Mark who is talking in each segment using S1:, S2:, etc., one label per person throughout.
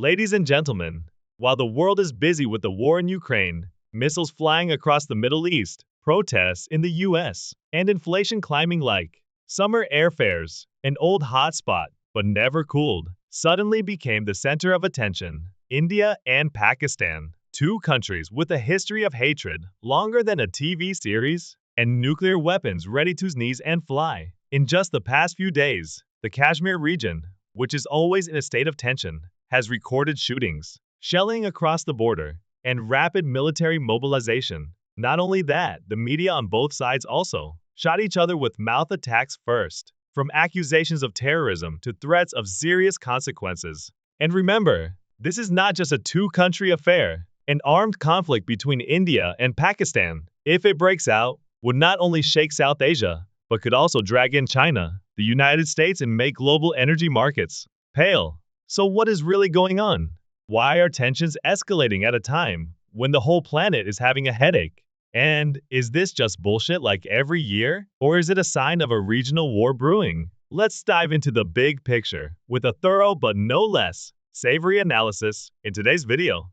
S1: Ladies and gentlemen, while the world is busy with the war in Ukraine, missiles flying across the Middle East, protests in the US, and inflation climbing like summer airfares, an old hotspot, but never cooled, suddenly became the center of attention. India and Pakistan, two countries with a history of hatred longer than a TV series, and nuclear weapons ready to sneeze and fly. In just the past few days, the Kashmir region, which is always in a state of tension, has recorded shootings, shelling across the border, and rapid military mobilization. Not only that, the media on both sides also shot each other with mouth attacks first, from accusations of terrorism to threats of serious consequences. And remember, this is not just a two-country affair. An armed conflict between India and Pakistan, if it breaks out, would not only shake South Asia, but could also drag in China, the United States, and make global energy markets pale. So what is really going on? Why are tensions escalating at a time when the whole planet is having a headache? And is this just bullshit like every year? Or is it a sign of a regional war brewing? Let's dive into the big picture with a thorough but no less savory analysis in today's video.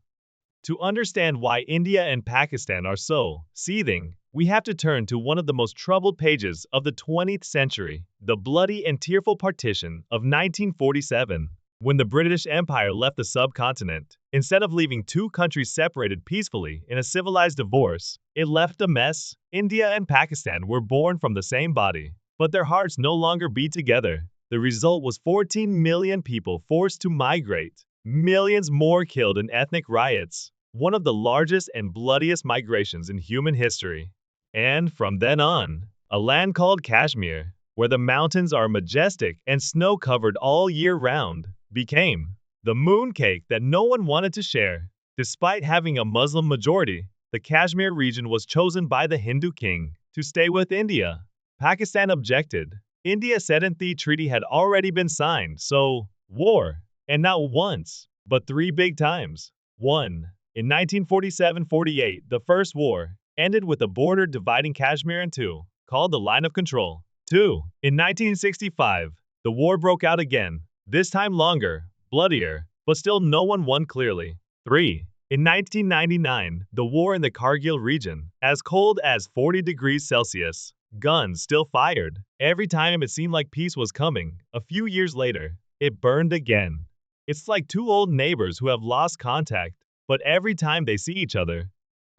S1: To understand why India and Pakistan are so seething, we have to turn to one of the most troubled pages of the 20th century, the bloody and tearful partition of 1947. When the British Empire left the subcontinent, instead of leaving two countries separated peacefully in a civilized divorce, it left a mess. India and Pakistan were born from the same body, but their hearts no longer beat together. The result was 14 million people forced to migrate, millions more killed in ethnic riots, one of the largest and bloodiest migrations in human history. And from then on, a land called Kashmir, where the mountains are majestic and snow-covered all year round, became the mooncake that no one wanted to share. Despite having a Muslim majority, the Kashmir region was chosen by the Hindu king to stay with India. Pakistan objected. India said the treaty had already been signed, so war. And not once, but three big times. 1. In 1947-48, the First War ended with a border dividing Kashmir in two, called the Line of Control. 2. In 1965, the war broke out again, this time longer, bloodier, but still no one won clearly. 3. In 1999, the war in the Kargil region, as cold as 40 degrees Celsius, guns still fired. Every time it seemed like peace was coming, a few years later, it burned again. It's like two old neighbors who have lost contact, but every time they see each other,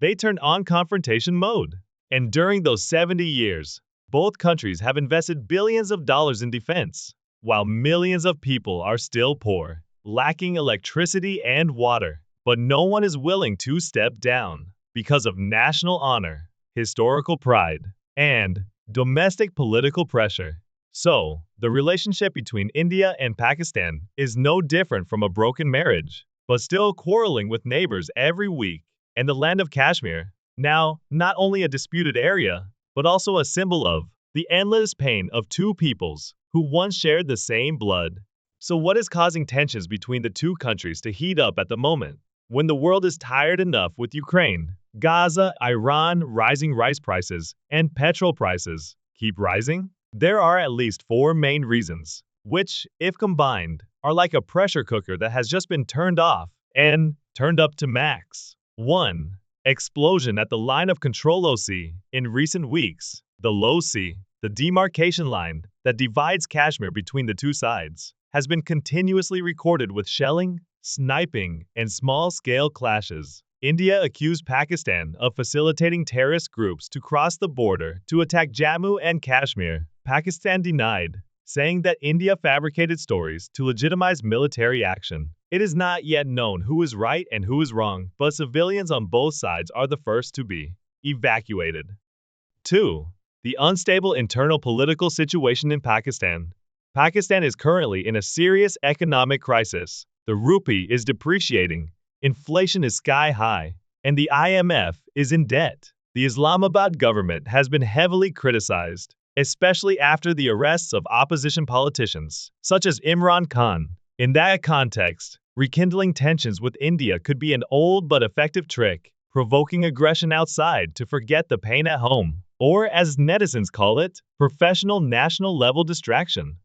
S1: they turn on confrontation mode. And during those 70 years, both countries have invested billions of dollars in defense, while millions of people are still poor, lacking electricity and water. But no one is willing to step down because of national honor, historical pride, and domestic political pressure. So, the relationship between India and Pakistan is no different from a broken marriage, but still quarreling with neighbors every week. And the land of Kashmir, now not only a disputed area, but also a symbol of the endless pain of two peoples who once shared the same blood. So what is causing tensions between the two countries to heat up at the moment? When the world is tired enough with Ukraine, Gaza, Iran, rising rice prices, and petrol prices keep rising? There are at least four main reasons, which, if combined, are like a pressure cooker that has just been turned off and turned up to max. 1. Explosion at the Line of Control (OC). In recent weeks, the LOC, the demarcation line that divides Kashmir between the two sides, has been continuously recorded with shelling, sniping, and small-scale clashes. India accused Pakistan of facilitating terrorist groups to cross the border to attack Jammu and Kashmir. Pakistan denied, saying that India fabricated stories to legitimize military action. It is not yet known who is right and who is wrong, but civilians on both sides are the first to be evacuated. 2. The unstable internal political situation in Pakistan. Pakistan is currently in a serious economic crisis. The rupee is depreciating, inflation is sky high, and the IMF is in debt. The Islamabad government has been heavily criticized, especially after the arrests of opposition politicians, such as Imran Khan. In that context, rekindling tensions with India could be an old but effective trick, provoking aggression outside to forget the pain at home, or as netizens call it, professional national-level distraction.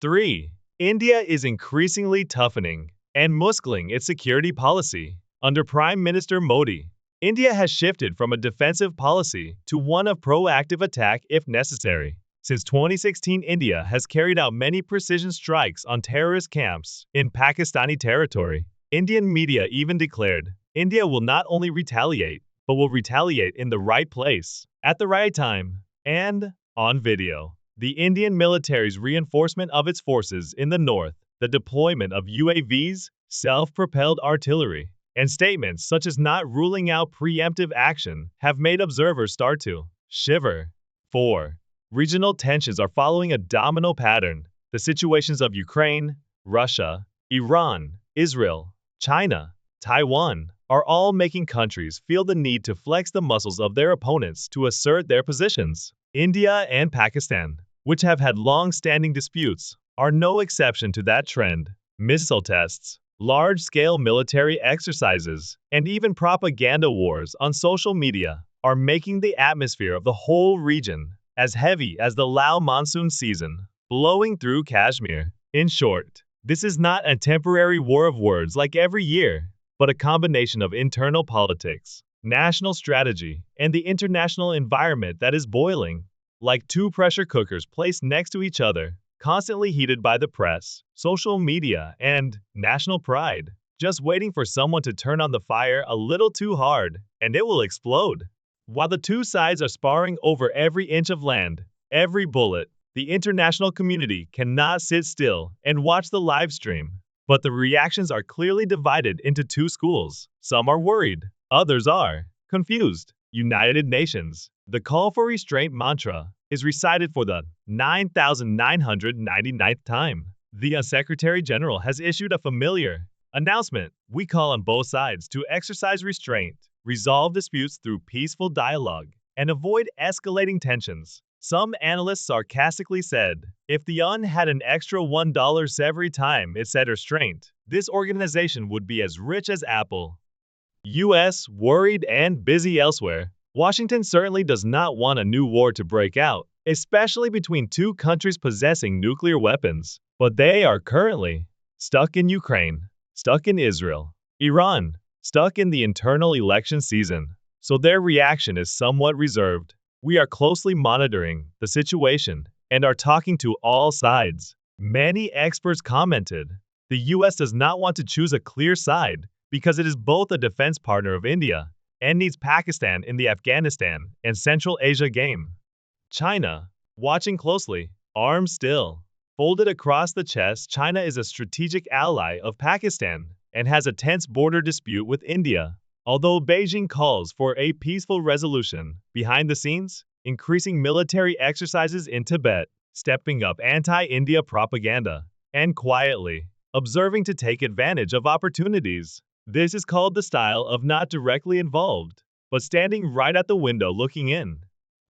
S1: 3. India is increasingly toughening. and muscling its security policy. Under Prime Minister Modi, India has shifted from a defensive policy to one of proactive attack if necessary. Since 2016, India has carried out many precision strikes on terrorist camps in Pakistani territory. Indian media even declared, India will not only retaliate, but will retaliate in the right place, at the right time, and on video. The Indian military's reinforcement of its forces in the north, the deployment of UAVs, self-propelled artillery, and statements such as not ruling out preemptive action have made observers start to shiver. 4. Regional tensions are following a domino pattern. The situations of Ukraine, Russia, Iran, Israel, China, Taiwan are all making countries feel the need to flex the muscles of their opponents to assert their positions. India and Pakistan, which have had long-standing disputes, are no exception to that trend. Missile tests, large-scale military exercises, and even propaganda wars on social media are making the atmosphere of the whole region as heavy as the Lao monsoon season, blowing through Kashmir. In short, this is not a temporary war of words like every year, but a combination of internal politics, national strategy, and the international environment that is boiling. Like two pressure cookers placed next to each other, constantly heated by the press, social media, and national pride, just waiting for someone to turn on the fire a little too hard, and it will explode. While the two sides are sparring over every inch of land, every bullet, the international community cannot sit still and watch the live stream. But the reactions are clearly divided into two schools. Some are worried, others are confused. United Nations. The call for restraint mantra is recited for the 9,999th time. The Secretary General has issued a familiar announcement. We call on both sides to exercise restraint, resolve disputes through peaceful dialogue, and avoid escalating tensions. Some analysts sarcastically said, if the UN had an extra $1 every time it said restraint, this organization would be as rich as Apple. US worried and busy elsewhere. Washington certainly does not want a new war to break out, especially between two countries possessing nuclear weapons. But they are currently stuck in Ukraine, stuck in Israel, Iran, stuck in the internal election season. So their reaction is somewhat reserved. We are closely monitoring the situation and are talking to all sides. Many experts commented, the US does not want to choose a clear side because it is both a defense partner of India and needs Pakistan in the Afghanistan and Central Asia game. China, watching closely, arms still. Folded across the chest, China is a strategic ally of Pakistan and has a tense border dispute with India. Although Beijing calls for a peaceful resolution, behind the scenes, increasing military exercises in Tibet, stepping up anti-India propaganda, and quietly observing to take advantage of opportunities. This is called the style of not directly involved, but standing right at the window looking in.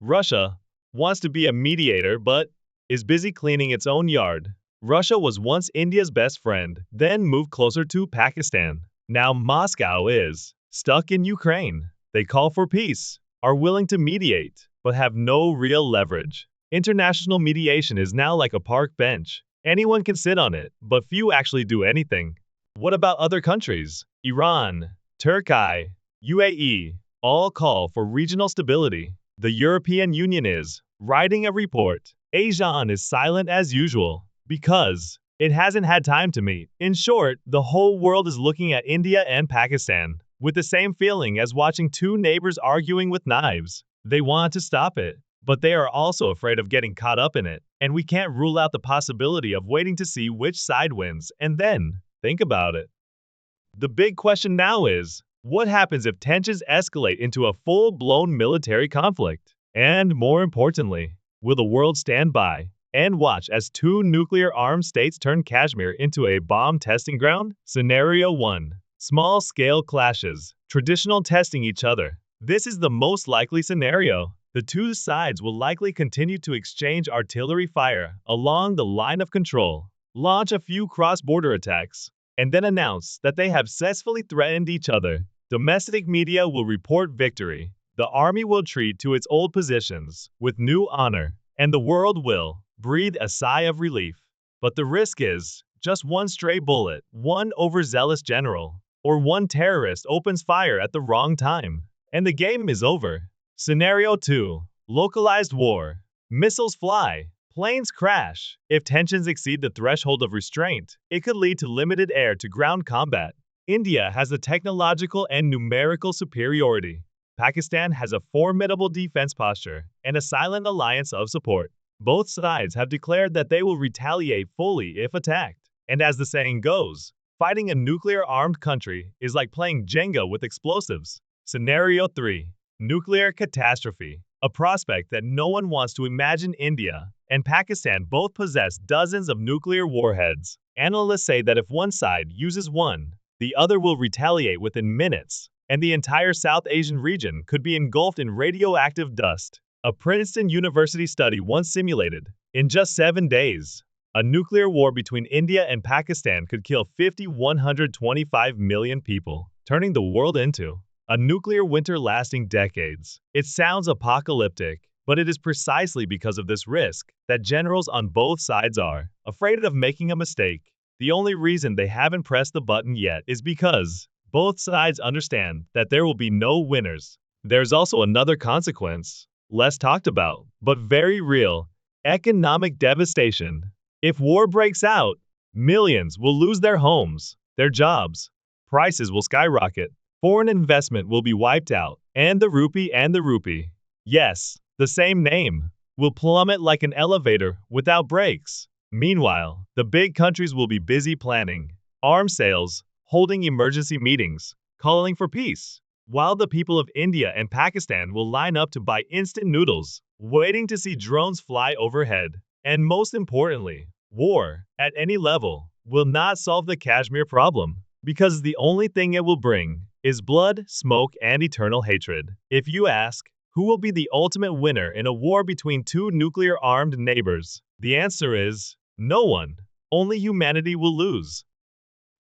S1: Russia wants to be a mediator but is busy cleaning its own yard. Russia was once India's best friend, then moved closer to Pakistan. Now Moscow is stuck in Ukraine. They call for peace, are willing to mediate, but have no real leverage. International mediation is now like a park bench. Anyone can sit on it, but few actually do anything. What about other countries? Iran, Turkey, UAE, all call for regional stability. The European Union is writing a report. ASEAN is silent as usual because it hasn't had time to meet. In short, the whole world is looking at India and Pakistan with the same feeling as watching two neighbors arguing with knives. They want to stop it, but they are also afraid of getting caught up in it. And we can't rule out the possibility of waiting to see which side wins and then think about it. The big question now is, what happens if tensions escalate into a full-blown military conflict? And more importantly, will the world stand by and watch as two nuclear-armed states turn Kashmir into a bomb testing ground? Scenario 1. Small-scale clashes. Traditional testing each other. This is the most likely scenario. The two sides will likely continue to exchange artillery fire along the line of control, launch a few cross-border attacks, and then announce that they have successfully threatened each other. Domestic media will report victory. The army will retreat to its old positions with new honor, and the world will breathe a sigh of relief. But the risk is Just one stray bullet, one overzealous general, or one terrorist opens fire at the wrong time, and the game is over. Scenario 2. Localized war. Missiles fly, planes crash. If tensions exceed the threshold of restraint, it could lead to limited air-to-ground combat. India has a technological and numerical superiority. Pakistan has a formidable defense posture and a silent alliance of support. Both sides have declared that they will retaliate fully if attacked. And as the saying goes, fighting a nuclear-armed country is like playing Jenga with explosives. Scenario 3. Nuclear catastrophe. A prospect that no one wants to imagine. India and Pakistan both possess dozens of nuclear warheads. Analysts say that if one side uses one, the other will retaliate within minutes, and the entire South Asian region could be engulfed in radioactive dust. A Princeton University study once simulated, in just 7 days, a nuclear war between India and Pakistan could kill 125 million people, turning the world into a nuclear winter lasting decades. It sounds apocalyptic, but it is precisely because of this risk that generals on both sides are afraid of making a mistake. The only reason they haven't pressed the button yet is because both sides understand that there will be no winners. There's also another consequence, less talked about, but very real: economic devastation. If war breaks out, millions will lose their homes, their jobs, prices will skyrocket, foreign investment will be wiped out, and the rupee, yes, the same name, will plummet like an elevator without brakes. Meanwhile, the big countries will be busy planning arms sales, holding emergency meetings, calling for peace, while the people of India and Pakistan will line up to buy instant noodles, waiting to see drones fly overhead. And most importantly, war, at any level, will not solve the Kashmir problem, because the only thing it will bring is blood, smoke, and eternal hatred. If you ask, who will be the ultimate winner in a war between two nuclear-armed neighbors, the answer is no one. Only humanity will lose.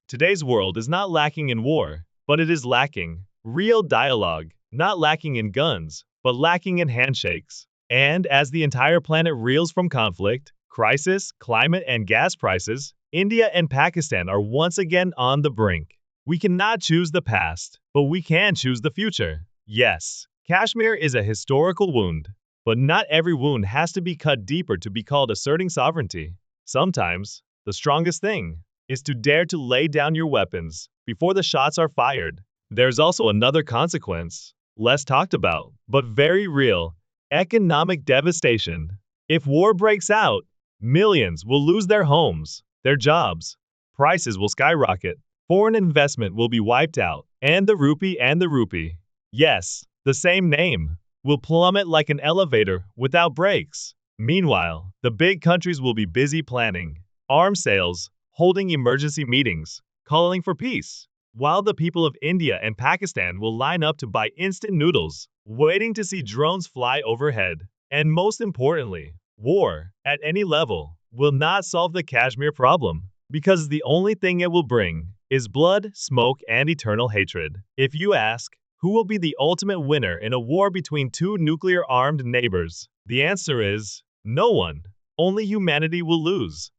S1: Today's world is not lacking in war, but it is lacking real dialogue, not lacking in guns, but lacking in handshakes. And as the entire planet reels from conflict, crisis, climate, and gas prices, India and Pakistan are once again on the brink. We cannot choose the past, but we can choose the future. Yes, Kashmir is a historical wound, but not every wound has to be cut deeper to be called asserting sovereignty. Sometimes, the strongest thing is to dare to lay down your weapons before the shots are fired. There's also another consequence, less talked about, but very real: economic devastation. If war breaks out, millions will lose their homes, their jobs, prices will skyrocket, foreign investment will be wiped out, and the rupee, yes, the same name, will plummet like an elevator without brakes. Meanwhile, the big countries will be busy planning arms sales, holding emergency meetings, calling for peace, while the people of India and Pakistan will line up to buy instant noodles, waiting to see drones fly overhead. And most importantly, war, at any level, will not solve the Kashmir problem, because the only thing it will bring is blood, smoke, and eternal hatred. If you ask, who will be the ultimate winner in a war between two nuclear-armed neighbors, the answer is no one. Only humanity will lose.